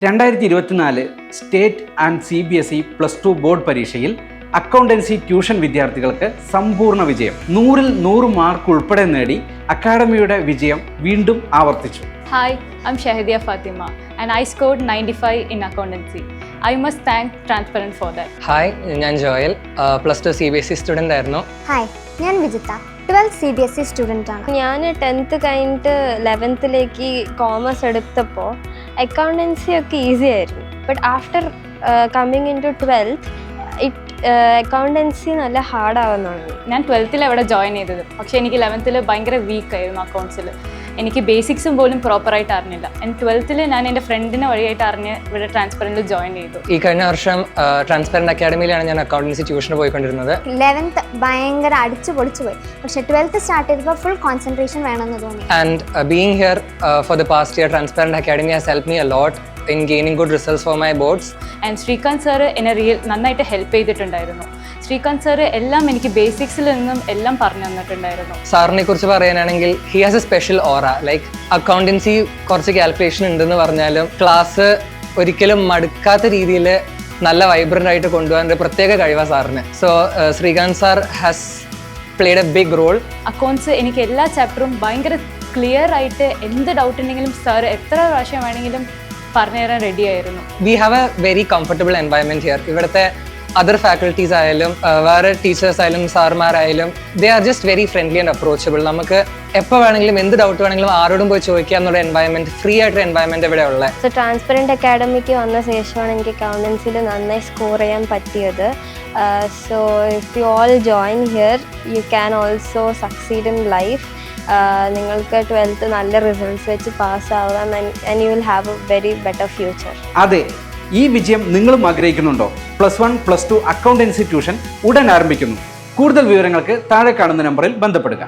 2024 state and CBSE +2 board പരീക്ഷയിൽ accountancy tuition വിദ്യാർത്ഥികൾക്ക് സമ്പൂർണ്ണ വിജയം. 100-ൽ 100 മാർക്ക് ഉൾപ്പെടെ നേടി അക്കാഡമിയുടെ വിജയം വീണ്ടും ആവർത്തിച്ചു. Hi, I'm Shahidia Fatima and I scored 95 in accountancy. I must thank Transparent for that. Hi, ഞാൻ ജോയൽ +2 CBSE സ്റ്റുഡൻ്റ് ആയിരുന്നു. ഹായ്, ഞാൻ വിജിത്ത 12th CBSE സ്റ്റുഡൻ്റ് ആണ്. ഞാൻ 10th കഴിഞ്ഞിട്ട് 11th കോമേഴ്സ് എടുത്തപ്പോൾ അക്കൗണ്ടൻസി ഒക്കെ ഈസി ആയിരുന്നു. But after coming into 12th accountancy നല്ല ഹാർഡാവുന്നതാണ്. ഞാൻ 12th അവിടെ ജോയിൻ ചെയ്തത്, പക്ഷേ എനിക്ക് 11th ഭയങ്കര വീക്കായിരുന്നു അക്കൗണ്ട്സിൽ. എനിക്ക് ബേസിക്സും പോലും പ്രോപ്പറായിട്ട് അറിഞ്ഞില്ല. ആൻഡ് 12th ഞാൻ എൻ്റെ ഫ്രണ്ടിനെ വഴിയായിട്ട് അറിഞ്ഞ് ഇവിടെ ട്രാൻസ്പെറൻറ്റിൽ ജോയിൻ ചെയ്തു. ഈ കഴിഞ്ഞ വർഷം ട്രാൻസ്പെറൻറ്റ് അക്കാഡമിയിലാണ് ഞാൻ അക്കൗണ്ടൻസി ട്യൂഷന് പോയിക്കൊണ്ടിരുന്നത്. 11th ഭയങ്കര അടിച്ചു പൊളിച്ചു പോയി, പക്ഷേ 12th സ്റ്റാർട്ട് ചെയ്തപ്പോൾ ഫുൾ കോൺസെൻട്രേഷൻ വേണമെന്ന് തോന്നി. And being here for the past year, transparent academy has help me a lot in gaining good results for my boards. And Sreekanth sir എന്നെ നന്നായിട്ട് ഹെൽപ്പ് ചെയ്തിട്ടുണ്ടായിരുന്നു. ശ്രീകാന്ത് സാറ് എല്ലാം എനിക്ക് ബേസിക്സിൽ നിന്നും എല്ലാം പറഞ്ഞു തന്നിട്ടുണ്ടായിരുന്നു. സാറിനെ കുറിച്ച് പറയാനാണെങ്കിൽ he has A special aura. Like accountancy കുറച്ച് കാൽക്കുലേഷൻ ഉണ്ടെന്ന് പറഞ്ഞാലും ക്ലാസ് ഒരിക്കലും മടുക്കാത്ത രീതിയിൽ നല്ല വൈബ്രൻ്റ് ആയിട്ട് കൊണ്ടുപോകാൻ ഒരു പ്രത്യേക കഴിവാണ് സാറിന്. So Sreekanth sir has played a big role. Accounts എനിക്ക് എല്ലാ ചാപ്റ്ററും ഭയങ്കര ക്ലിയർ ആയിട്ട് എന്ത് ഡൗട്ട് ഉണ്ടെങ്കിലും സാർ എത്ര പ്രാവശ്യം വേണമെങ്കിലും പറഞ്ഞു തരാൻ റെഡി ആയിരുന്നു. We have a very comfortable environment here. ഇവിടുത്തെ അതർ ഫാക്കൽറ്റീസ് ആയാലും വേറെ ടീച്ചേഴ്സ് ആയാലും സാർമാരായാലും they are just very friendly and approachable. നമുക്ക് എപ്പോൾ വേണമെങ്കിലും എന്ത് ഡൗട്ട് വേണമെങ്കിലും ആരോടും പോയി ചോദിക്കുക എന്നുള്ള എൻവയൺമെൻറ്റ്, ഫ്രീ ആയിട്ടൊരു എൻവയൺമെൻറ്റ് ഇവിടെ ഉള്ളത്. സോ ട്രാൻസ്പെറൻറ്റ് അക്കാഡമിക്ക് വന്ന ശേഷമാണ് എനിക്ക് അക്കൗണ്ടൻസിയിൽ നന്നായി സ്കോർ ചെയ്യാൻ പറ്റിയത്. So if you all join here you can also succeed in life. നിങ്ങൾക്ക് 12th നല്ല റിസൾട്ട്സ് വെച്ച് പാസ്സാവാം and you will have a very better future. അതെ, ഈ വിജയം നിങ്ങളും ആഗ്രഹിക്കുന്നുണ്ടോ? +1 +2 അക്കൗണ്ടൻസി ട്യൂഷൻ ഉടൻ ആരംഭിക്കുന്നു. കൂടുതൽ വിവരങ്ങൾക്ക് താഴെ കാണുന്ന നമ്പറിൽ ബന്ധപ്പെടുക.